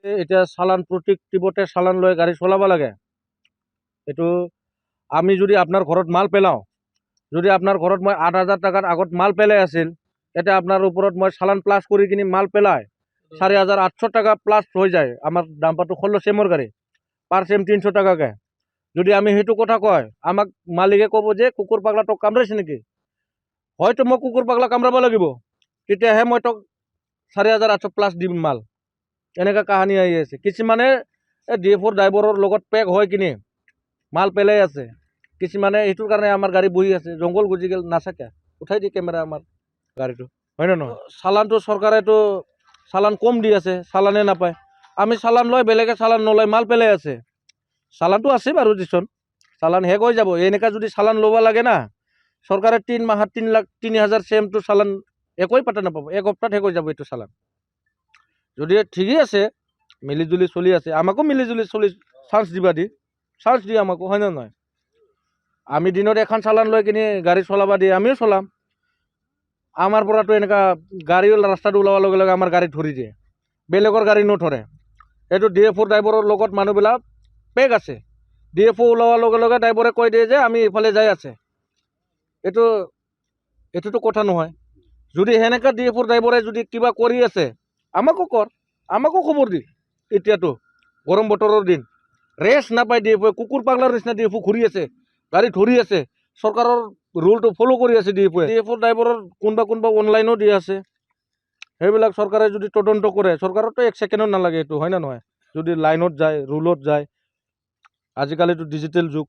এতিয়া চালান প্ৰতীক টিপতে চালান লৈ গাড়ী চলাব লাগে। এইটো আমি যদি আপোনাৰ ঘৰত মাল পেলাওঁ, যদি আপোনাৰ ঘৰত মই 8,000 টাকাত আগত মাল পেলাই আছিল, এতিয়া আপোনাৰ ওপৰত মই চালান প্লাছ কৰি কিনি মাল পেলাই 4,800 টাকা প্লাছ হৈ যায়। আমাৰ ডাম্পাৰটো 16 চেমৰ গাড়ী, পাৰ চেম 300 টাকাকৈ। যদি আমি সেইটো কথা কয়, আমাক মালিকে ক'ব যে কুকুৰ পাগলা তোক কামৰাইছে নেকি? হয়তো মই কুকুৰ পাগলা কামৰাব লাগিব, তেতিয়াহে মই তোক 4,800 প্লাছ দিম মাল। এনেকুৱা কাহানি আহি আছে। কিছুমানে DFOৰ ড্ৰাইভাৰৰ লগত পেক হৈ কিনি মাল পেলাই আছে। কিছুমানে এইটোৰ কাৰণে আমাৰ গাড়ী বহি আছে, জংঘল গুজি গ'ল নাচাকে উঠাই দি কেমেৰা আমাৰ গাড়ীটো, হয় নে নহয়? চালানটো চৰকাৰেতো চালান কম দি আছে, চালানে নাপায়। আমি চালান লৈ বেলেগে চালান নলয় মাল পেলাই আছে। চালানটো আছে বাৰু দিচোন, চালান শেষ হৈ যাব। এনেকুৱা যদি চালান ল'ব লাগে না, চৰকাৰে 3 মাহত 3,000 চেমটো চালান একোৱে পাত্তা নাপাব, এক সপ্তাহত শেষ হৈ যাব এইটো চালান। যদি ঠিকেই আছে, মিলিজুলি চলি আছে, আমাকো মিলিজুলি চলি চান্স দিবা দি, চান্স দিয়ে আমাকো, হয় নে নহয়? আমি দিনত এখন চালান লৈ কিনি গাড়ী চলাব দিয়ে, আমিও চলাম। আমাৰ পৰাতো এনেকুৱা গাড়ী ৰাস্তাত ওলোৱাৰ লগে লগে আমাৰ গাড়ী ধৰি দিয়ে, বেলেগৰ গাড়ী নধৰে। এইটো DFOৰ ড্ৰাইভাৰৰ লগত মানুহবিলাক পেক আছে। DFO ওলোৱাৰ লগে লগে ড্ৰাইভাৰে কৈ দিয়ে যে আমি এইফালে যাই আছে। এইটোতো কথা নহয়। যদি সেনেকুৱা DFOৰ ড্ৰাইভাৰে যদি কিবা কৰি আছে, আমাকো কৰ, আমাকো খবৰ দি। এতিয়াতো গৰম বতৰৰ দিন, ৰেষ্ট নাপায় DFO, কুকুৰ পাগলাৰ নিচিনা DFO ঘূৰি আছে, গাড়ী ধৰি আছে, চৰকাৰৰ ৰুলটো ফ'ল' কৰি আছে DFOৰ ড্ৰাইভাৰৰ কোনোবা অনলাইনো দি আছে। সেইবিলাক চৰকাৰে যদি তদন্ত কৰে, চৰকাৰতো 1 ছেকেণ্ডত নালাগে এইটো, হয় নে নহয়? যদি লাইনত যায়, ৰুলত যায়, আজিকালিতো ডিজিটেল যুগ,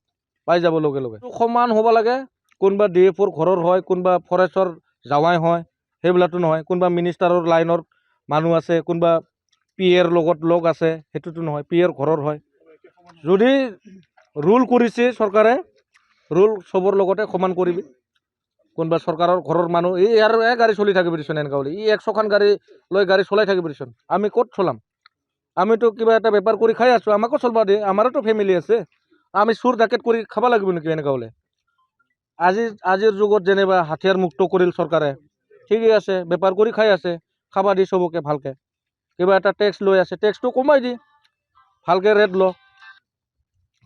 পাই যাব লগে লগে। সমান হ'ব লাগে। কোনোবা DFOৰ ঘৰৰ হয়, কোনোবা ফৰেষ্টৰ জাৱাই হয়, সেইবিলাকতো নহয়। কোনোবা মিনিষ্টাৰৰ লাইনৰ মানুহ আছে, কোনোবা PAৰ লগত লগ আছে, সেইটোতো নহয়, PAৰ ঘৰৰ হয়। যদি ৰুল কৰিছে চৰকাৰে, ৰুল চবৰ লগতে সমান কৰিবি। কোনোবা চৰকাৰৰ ঘৰৰ মানুহ আৰু গাড়ী চলি থাকিব দিচোন, এনেকুৱা বুলি 100খন গাড়ী লৈ গাড়ী চলাই থাকিব দিচোন, আমি ক'ত চলাম? আমিতো কিবা এটা বেপাৰ কৰি খাই আছোঁ, আমাকো চলবা দিয়ে, আমাৰোতো ফেমিলি আছে। আমি চুৰ ডাকেত কৰি খাব লাগিব নেকি এনেকুৱা হ'লে? আজিৰ যুগত যেনিবা হাথিয়াৰ মুক্ত কৰিল চৰকাৰে, ঠিকেই আছে, বেপাৰ কৰি খাই আছে, খাবা দি চবকে ভালকৈ। কিবা এটা টেক্স লৈ আছে, টেক্সটো কমাই দি, ভালকৈ ৰেট ল।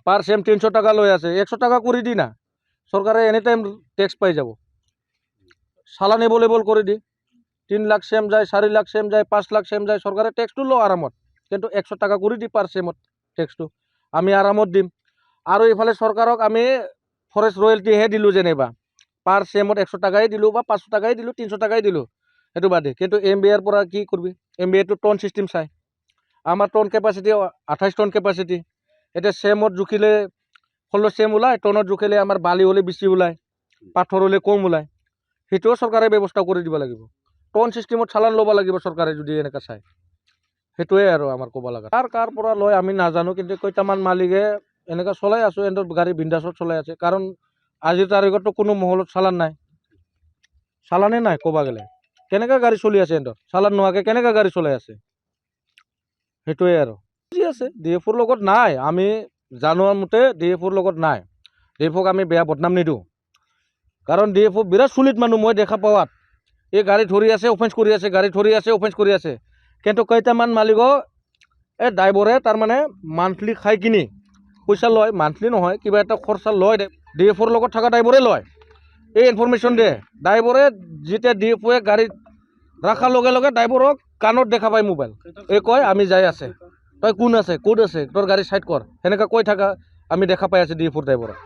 পাৰ চেম 300 টাকা লৈ আছে, 100 টাকা কৰি দি না, চৰকাৰে এনি টাইম টেক্স পাই যাব। চালান এভেইলেবল কৰি দি, 3 লাখ চেম যায়, 4 লাখ চেম যায়, 5 লাখ চেম যায়, চৰকাৰে টেক্সটো ল আৰামত, কিন্তু 100 টাকা কৰি দি পাৰ চেমত টেক্সটো, আমি আৰামত দিম। আৰু এইফালে চৰকাৰক আমি ফৰেষ্ট ৰয়েলটিহে দিলোঁ যেনিবা, পাৰ চেমত 100 টাকাই দিলোঁ বা 500 টাকাই দিলোঁ, 300 টাকাই দিলোঁ, সেইটো বাদে। কিন্তু MBAৰ পৰা কি কৰিবি? MBAটো টন চিষ্টেম চাই, আমাৰ টন কেপাচিটি 28 টন কেপাচিটি। এতিয়া চেমত জুখিলে 16 চেম ওলায়, টনত জুখিলে আমাৰ বালি হ'লে বেছি ওলায়, পাথৰ হ'লে কম ওলায়। সেইটোও চৰকাৰে ব্যৱস্থা কৰি দিব লাগিব। টন চিষ্টেমত চালান ল'ব লাগিব চৰকাৰে যদি এনেকৈ চায়। সেইটোৱে আৰু আমাৰ ক'ব লগা। কাৰ পৰা লয় আমি নাজানো, কিন্তু কেইটামান মালিকে এনেকৈ চলাই আছোঁ, এহেঁতৰ গাড়ী বিন্দাছত চলাই আছে। কাৰণ আজিৰ তাৰিখততো কোনো মহলত চালান নাই, চালানে নাই ক'ব গ'লে। কেনেকৈ গাড়ী চলি আছে এহেঁতৰ? চালান নোহোৱাকৈ কেনেকৈ গাড়ী চলাই আছে? সেইটোৱে আৰু বুজি আছে। DFOৰ লগত নাই, আমি জানোৱাৰ মতে DFOৰ লগত নাই। DFOক আমি বেয়া বদনাম নিদিওঁ, কাৰণ DFO বিৰাট চলিত মানুহ। মই দেখা পোৱাত এই গাড়ী ধৰি আছে, অফেন্স কৰি আছে, গাড়ী ধৰি আছে, অফেন্স কৰি আছে। কিন্তু কেইটামান মালিকক ড্ৰাইভাৰে তাৰমানে মান্থলি খাই কিনি পইচা লয়, মান্থলি নহয়, কিবা এটা খৰচা লয়, DFOৰ লগত থকা ড্ৰাইভাৰে লয়। এই ইনফৰমেশ্যন দিয়ে ড্ৰাইভাৰে, যেতিয়া DFOয়ে গাড়ীত ৰখাৰ লগে লগে ড্ৰাইভাৰক কাণত দেখা পায় মোবাইল, এই কয় আমি যাই আছে, তই কোন আছে, ক'ত আছে, তোৰ গাড়ী চাইড কৰ, সেনেকৈ কৈ থকা আমি দেখা পাই আছোঁ DFOৰ ড্ৰাইভাৰক।